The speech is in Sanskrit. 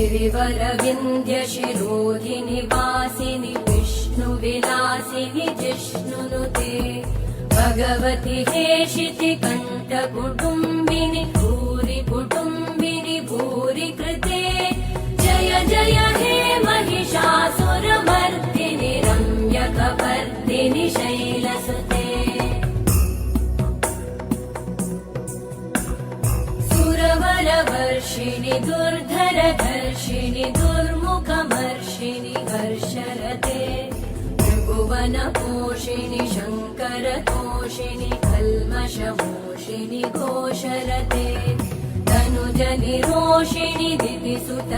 गिरिवरविन्ध्यशिरोधिनि वासिनि विष्णुविलासिनि जिष्णुनुते भगवति हेशिति कण्ठकुटुम्बिनि भूरि कुटुम्बिनि भूरि कृते जय जय हे महिषासुरमर्दिनि रम्यकपर्दिनि शैलसुते सुरवरवर्षिणि दुर्धरधर्षिणि दुर्मुखमर्षिणि हर्षरते त्रिभुवनपोषिणि शङ्करतोषिणि कल्मषमोषिणि घोषरते तनुजनिरोषिणि दिविसुत